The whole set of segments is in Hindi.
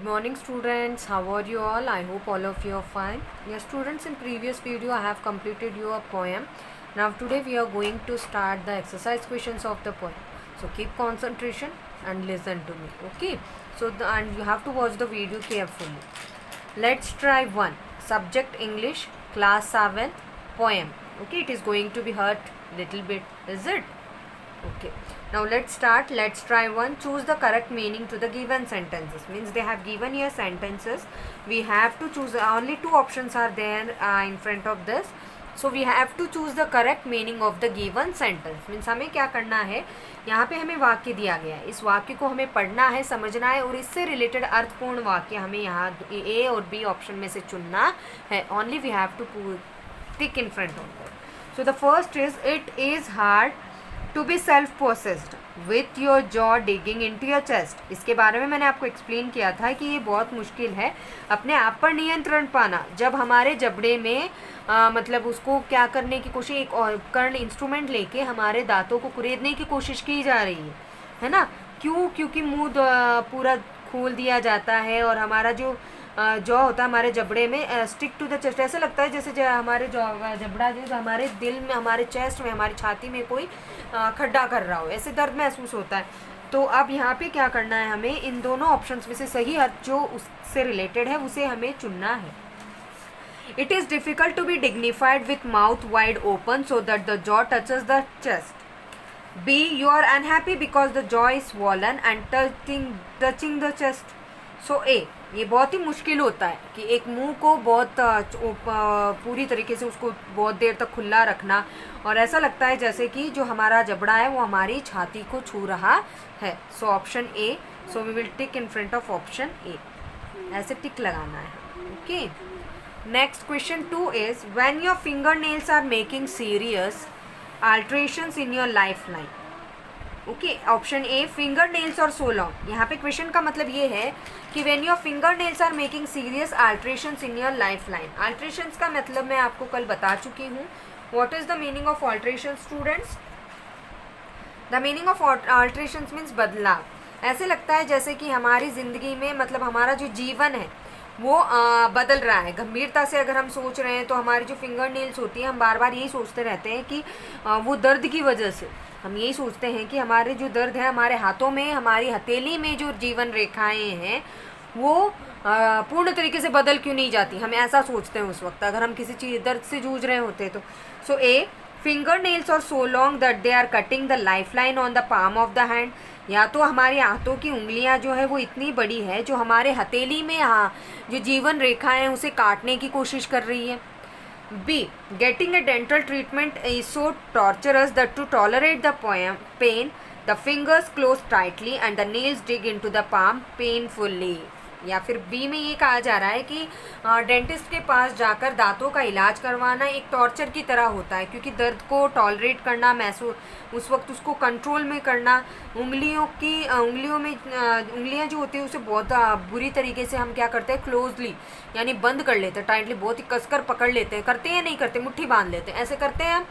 Good morning students, how are you all? I hope all of you are fine. Yes students, in previous video I have completed your poem. Now today we are going to start the exercise questions of the poem. So keep concentration and listen to me. Okay, and you have to watch the video carefully. Let's try one. Subject English, class 7, poem. Okay, it is going to be hurt little bit, is it? Okay, now let's start. Let's try one. Choose the correct meaning to the given sentences. Means they have given here sentences. We have to choose. Only two options are there in front of this. So we have to choose the correct meaning of the given sentence. Means हमें क्या करना है, यहाँ पे हमें वाक्य दिया गया है, इस वाक्य को हमें पढ़ना है, समझना है और इससे रिलेटेड अर्थपूर्ण वाक्य हमें यहाँ ए और बी ऑप्शन में से चुनना है. Only we have to tick in front of that. So the first is, it is hard to be self possessed with your jaw digging into your chest. इसके बारे में मैंने आपको एक्सप्लेन किया था कि ये बहुत मुश्किल है अपने आप पर नियंत्रण पाना जब हमारे जबड़े में मतलब उसको क्या करने की कोशिश, एक उपकरण इंस्ट्रूमेंट लेके हमारे दांतों को कुरेदने की कोशिश की जा रही है ना. क्यों? क्योंकि मुंह पूरा खोल दिया जाता है और हमारा जो जॉ होता है हमारे जबड़े में स्टिक टू द चेस्ट. ऐसा लगता है जैसे हमारे जबड़ा जो हमारे दिल में, हमारे चेस्ट में, हमारी छाती में कोई खड्डा कर रहा हो, ऐसे दर्द महसूस होता है. तो अब यहाँ पे क्या करना है, हमें इन दोनों ऑप्शंस में से सही अर्थ जो उससे रिलेटेड है उसे हमें चुनना है. It is difficult to be dignified with mouth wide open so that the jaw touches the chest. B, you are unhappy because the jaw is swollen and touching the chest. So A, ये बहुत ही मुश्किल होता है कि एक मुंह को बहुत पूरी तरीके से उसको बहुत देर तक खुला रखना और ऐसा लगता है जैसे कि जो हमारा जबड़ा है वो हमारी छाती को छू रहा है. So option A. So we will tick in front of option A. ऐसे टिक लगाना है. Okay, next question 2 is, when your finger nails are making serious alterations in your lifeline. Okay, option A, finger nails are so long. यहाँ पे क्वेश्चन का मतलब ये है कि when your finger nails are making serious alterations in your life line. Alterations का मतलब मैं आपको कल बता चुकी हूँ. What is the meaning of alteration students? The meaning of alterations means बदलाव. ऐसे लगता है जैसे कि हमारी ज़िंदगी में मतलब हमारा जो जीवन है वो बदल रहा है. गंभीरता से अगर हम सोच रहे हैं तो हमारी जो फिंगर नेल्स होती हैं, हम बार बार यही सोचते रहते हैं कि वो दर्द की वजह से हम यही सोचते हैं कि हमारे जो दर्द है हमारे हाथों में, हमारी हथेली में जो जीवन रेखाएं हैं वो पूर्ण तरीके से बदल क्यों नहीं जाती. हम ऐसा सोचते हैं उस वक्त अगर हम किसी चीज़ दर्द से जूझ रहे होते तो. सो ए, finger nails are so long that they are cutting the life line on the palm of the hand. या तो हमारे हाथों की उंगलियां जो है वो इतनी बड़ी है जो हमारे हथेली में जो जीवन रेखाएं हैं उसे काटने की कोशिश कर रही है. B, getting a dental treatment is so torturous that to tolerate the pain the fingers close tightly and the nails dig into the palm painfully. या फिर बी में ये कहा जा रहा है कि डेंटिस्ट के पास जाकर दांतों का इलाज करवाना एक टॉर्चर की तरह होता है क्योंकि दर्द को टॉलरेट करना, महसूस उस वक्त उसको कंट्रोल में करना, उंगलियों में उंगलियां जो होती है उसे बहुत बुरी तरीके से हम क्या करते हैं, क्लोजली यानी बंद कर लेते हैं, टाइटली बहुत ही कसकर पकड़ लेते हैं. करते हैं नहीं करते, मुट्ठी बांध लेते हैं, ऐसे करते हैं हम,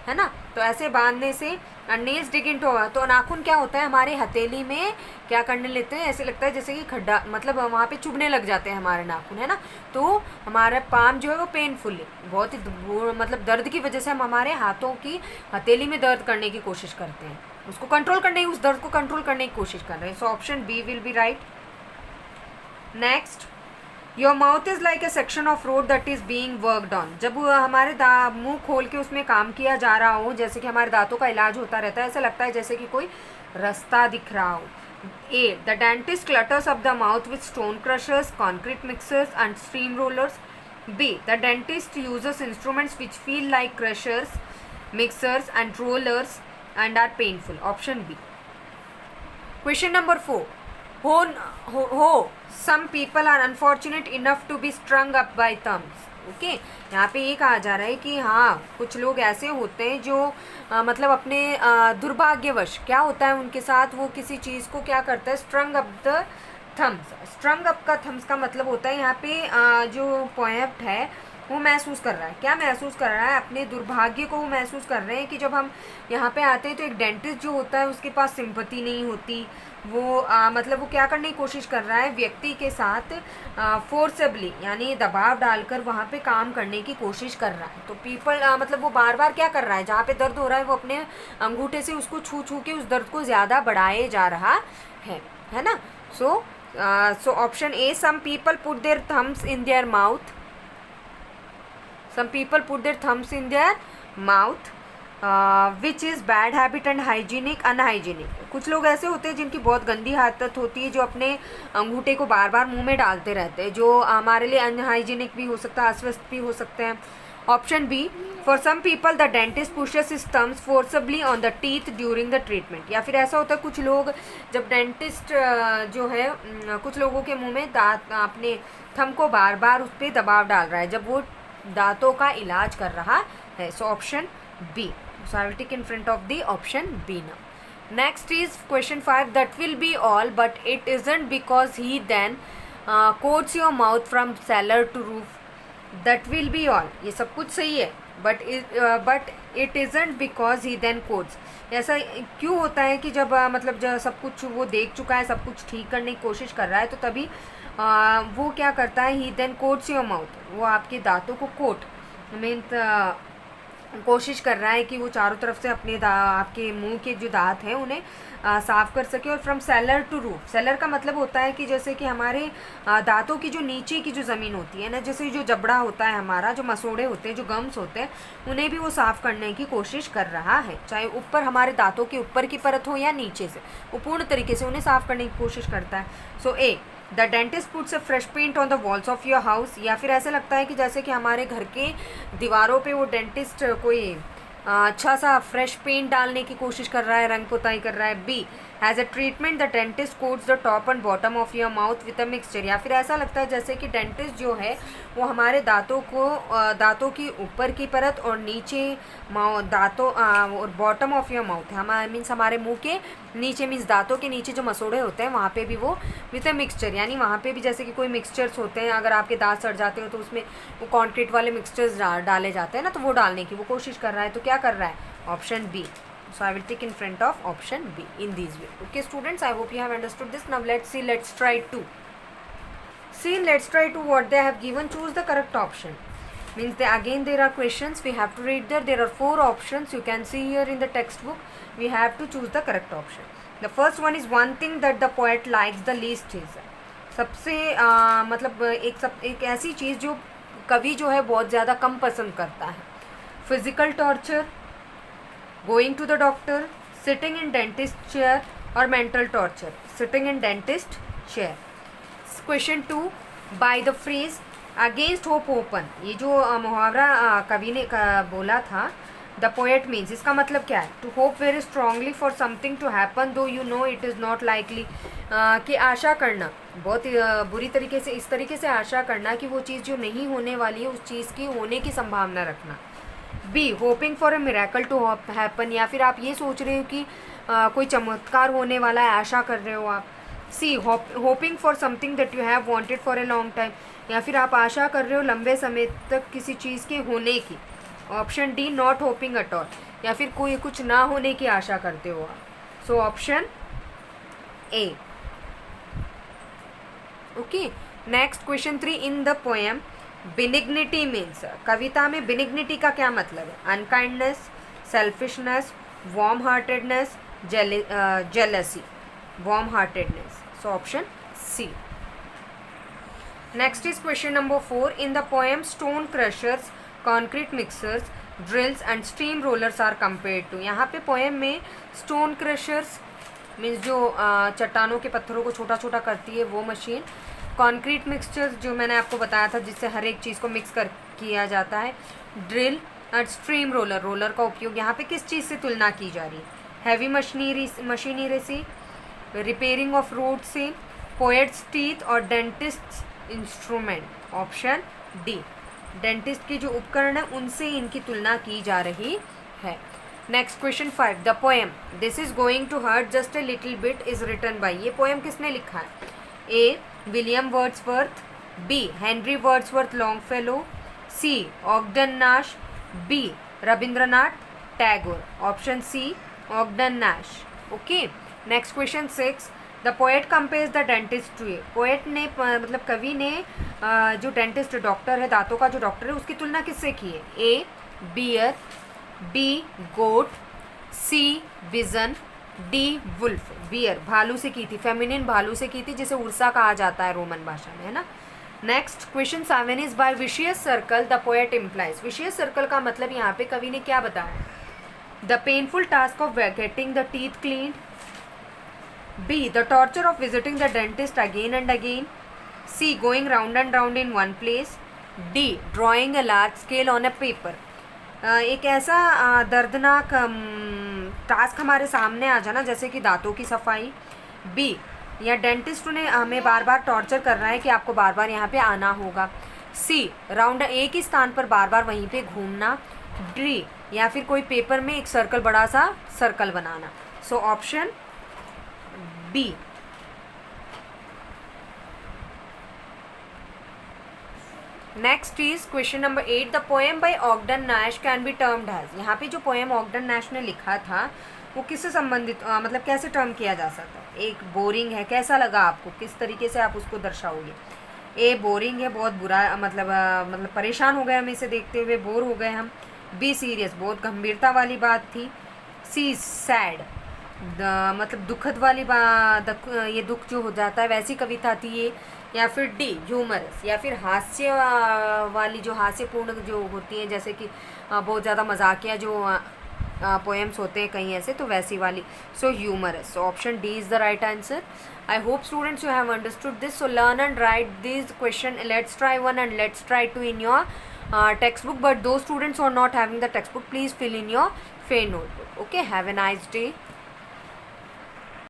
है ना. तो ऐसे बांधने से नेल्स डिग इनटू, तो नाखून क्या होता है हमारे हथेली में क्या करने लेते हैं, ऐसे लगता है जैसे कि खड्डा, मतलब वहाँ पे चुभने लग जाते हैं हमारे नाखून, है ना. तो हमारा पाम जो है वो पेनफुली, बहुत ही मतलब दर्द की वजह से हम हमारे हाथों की हथेली में दर्द करने की कोशिश करते हैं, उसको कंट्रोल करने, उस दर्द को कंट्रोल करने की कोशिश कर रहे हैं. So option B will be right. Next, your mouth is like a section of road that is being worked on. जब हमारे मुंह खोल के उसमें काम किया जा रहा हो, जैसे कि हमारे दांतों का इलाज होता रहता है, ऐसा लगता है जैसे कि कोई रास्ता दिख रहा हो. A, the dentist clutters up the mouth with stone crushers, concrete mixers and steam rollers. B, the dentist uses instruments which feel like crushers, mixers and rollers and are painful. Option B. Question number 4, some people are unfortunate enough to be strung up by thumbs. Okay, यहाँ पे ये कहा जा रहा है कि हाँ कुछ लोग ऐसे होते हैं जो मतलब अपने दुर्भाग्यवश क्या होता है उनके साथ, वो किसी चीज़ को क्या करता है, स्ट्रंग अप द थम्स. स्ट्रंग अप का थम्स का मतलब होता है यहाँ पे जो पॉइंट है वो महसूस कर रहा है। क्या महसूस कर रहा है? अपने दुर्भाग्य को वो महसूस कर रहे हैं कि जब हम यहाँ पे आते हैं तो एक डेंटिस्ट जो होता है उसके पास सिंपैथी नहीं होती। वो मतलब वो क्या करने की कोशिश कर रहा है? व्यक्ति के साथ फोर्सेबली यानी दबाव डालकर वहाँ पे काम करने की कोशिश कर रहा है। तो पीपल मतलब वो बार बार क्या कर रहा है? जहाँ पे दर्द हो रहा है वो अपने अंगूठे से उसको छू छू के उस दर्द को ज़्यादा बढ़ाए जा रहा है ना। So option A, some people put their thumbs in their mouth, some people put their thumbs in their mouth, which is bad habit and hygienic unhygienic। कुछ लोग ऐसे होते हैं जिनकी बहुत गंदी आदत होती है, जो अपने अंगूठे को बार बार मुंह में डालते रहते हैं, जो हमारे लिए अनहाइजीनिक भी हो सकता है, अस्वस्थ भी हो सकते हैं। Option B, for some people the dentist pushes his thumbs forcibly on the teeth during the treatment. या फिर ऐसा होता है कुछ लोग जब डेंटिस्ट जो है कुछ लोगों के मुंह में दांत अपने थंब को बार बार उस पर दबाव डाल रहा है जब वो दांतों का इलाज कर रहा है। So option B, so I will take in front of the option B now. Next is question 5, that will be all but it isn't because he then coats your mouth from cellar to roof. That will be all, ये सब कुछ सही है, but it isn't because he then coats. ऐसा क्यों होता है कि जब मतलब जब सब कुछ वो देख चुका है, सब कुछ ठीक करने की कोशिश कर रहा है, तो तभी वो क्या करता है? ही देन कोट्स योर माउथ, वो आपके दांतों को कोट मीन्स कोशिश कर रहा है कि वो चारों तरफ से अपने आपके मुंह के जो दांत हैं उन्हें साफ़ कर सके। और from cellar to roof, cellar का मतलब होता है कि जैसे कि हमारे दांतों की जो नीचे की जो ज़मीन होती है ना, जैसे जो जबड़ा होता है हमारा, जो मसोड़े होते हैं, जो गम्स होते हैं, उन्हें भी वो साफ़ करने की कोशिश कर रहा है। चाहे ऊपर हमारे दांतों के ऊपर की परत हो या नीचे से, वो पूर्ण तरीके से उन्हें साफ़ करने की कोशिश करता है। So A, the dentist puts a fresh paint on the walls of your house. या फिर ऐसे लगता है कि जैसे कि हमारे घर के दीवारों पे वो डेंटिस्ट कोई अच्छा सा फ्रेश पेंट डालने की कोशिश कर रहा है, रंग पुताई कर रहा है। B, has a treatment the dentist coats the top and bottom of your mouth with a mixture. या फिर ऐसा लगता है जैसे कि डेंटिस्ट जो है वो हमारे दांतों को दांतों की ऊपर की परत और नीचे दांतों और बॉटम ऑफ योर माउथ है हमारे मीन्स हमारे मुंह के नीचे मीन्स दांतों के नीचे जो मसोड़े होते हैं वहाँ पे भी वो विद अ मिक्सचर, यानी वहाँ पे भी जैसे कि कोई मिक्सचर्स होते हैं, अगर आपके दांत सड़ जाते हो तो उसमें वो कॉन्क्रीट वाले मिक्सचर्स डाले जाते हैं ना, तो वो डालने की वो कोशिश कर रहा है। तो क्या कर रहा है? Option B. So I will take in front of option B in these way. Okay students, I hope you have understood this. Now let's see, let's try to what they have given. Choose the correct option. Means again there are questions, we have to read there are 4 options you can see here in the textbook. We have to choose the correct option. The first one is one thing that the poet likes the least is, सबसे मतलब एक ऐसी चीज़ जो कवि जो है बहुत ज़्यादा कम पसंद करता है। Physical torture, going to the doctor, sitting in dentist chair और mental torture, sitting in dentist chair. Question 2, by the phrase against hope open, ये जो मुहावरा कवि ने बोला था, द पोएट मीन्स, इसका मतलब क्या है? To hope very strongly for something to happen though you know it is not likely, कि आशा करना बहुत बुरी तरीके से, इस तरीके से आशा करना कि वो चीज़ जो नहीं होने वाली है उस चीज़ की होने की संभावना रखना। B, hoping for a miracle to happen, या फिर आप ये सोच रहे हो कि कोई चमत्कार होने वाला है, आशा कर रहे हो आप। See, hoping for something that you have wanted for a long time, या फिर आप आशा कर रहे हो लंबे समय तक किसी चीज़ के होने की। Option D, not hopping at all, या फिर कोई कुछ ना होने की आशा करते हो आप। So option A. Okay, next question 3, in the poem benignity means, कविता में बिनिग्निटी का क्या मतलब है? Unkindness, selfishness, warm heartedness, jealousy, warm heartedness. So option C. Next is question number 4, in the poem stone crushers, concrete mixers, drills and steam rollers are compared to. यहाँ पे पोएम में स्टोन क्रशर्स मीन्स जो चट्टानों के पत्थरों को छोटा छोटा करती है वो मशीन, कॉन्क्रीट मिक्सचर्स जो मैंने आपको बताया था जिससे हर एक चीज़ को मिक्स किया जाता है, ड्रिल और स्ट्रीम रोलर, रोलर का उपयोग यहाँ पे किस चीज़ से तुलना की जा रही है? हैवी मशीनरी से, रिपेयरिंग ऑफ रोड से, पोएट्स टीथ और dentist instrument. Option D, dentist के जो उपकरण हैं उनसे इनकी तुलना की जा रही है। Next question 5, the poem this is going to hurt just a little bit is written by, ये पोएम किसने लिखा है? A, William Wordsworth, B, Henry Wordsworth Longfellow, C Ogden Nash, B Rabindranath Tagore. Option C Ogden Nash. Okay, next question 6, the poet compares the dentist to a. Poet ने मतलब कवि ने जो डेंटिस्ट डॉक्टर है, दांतों का जो डॉक्टर है, उसकी तुलना किससे की है? ए बियर, बी गोट, सी विजन, डी वुल्फ। बियर भालू से की थी, फेमिनिन भालू से की थी, जिसे उर्सा कहा जाता है रोमन भाषा में, है ना। Next question 7 is by vicious circle the poet implies. Vicious circle का मतलब यहाँ पे कवि ने क्या बताया? The painful task of getting the teeth clean, B the torture of visiting the dentist again and again, C going round and round in one place, D drawing a large scale on a paper. एक ऐसा दर्दनाक टास्क हमारे सामने आ जाना जैसे कि दांतों की सफाई, बी या डेंटिस्ट ने हमें बार बार टॉर्चर कर रहा है कि आपको बार बार यहाँ पे आना होगा, सी राउंड एक ही स्थान पर बार बार वहीं पे घूमना, डी या फिर कोई पेपर में एक सर्कल, बड़ा सा सर्कल बनाना। So option B. Next is question number 8, the poem by Ogden Nash can be termed as. यहाँ पे जो पोएम ऑगडन नाश ने लिखा था वो किससे संबंधित, मतलब कैसे टर्म किया जा सकता है? एक बोरिंग है, कैसा लगा आपको, किस तरीके से आप उसको दर्शाओगे? ए बोरिंग है, बहुत बुरा, मतलब परेशान हो गए हम इसे देखते हुए, बोर हो गए हम। बी सीरियस, बहुत गंभीरता वाली बात थी। सी सैड, मतलब दुखद वाली बात, ये दुख जो हो जाता है वैसी कविता थी ये। या फिर डी ह्यूमरस, या फिर हास्य वाली, जो हास्यपूर्ण जो होती हैं, जैसे कि बहुत ज़्यादा मजाकिया जो पोएम्स होते हैं कहीं ऐसे, तो वैसी वाली। So humorous. So option D is the right answer. I hope students you have understood this. So learn and write these question. Let's try one and let's try two in your textbook. But those students who are not having the textbook, please fill in your fair notebook. Okay, have a nice day.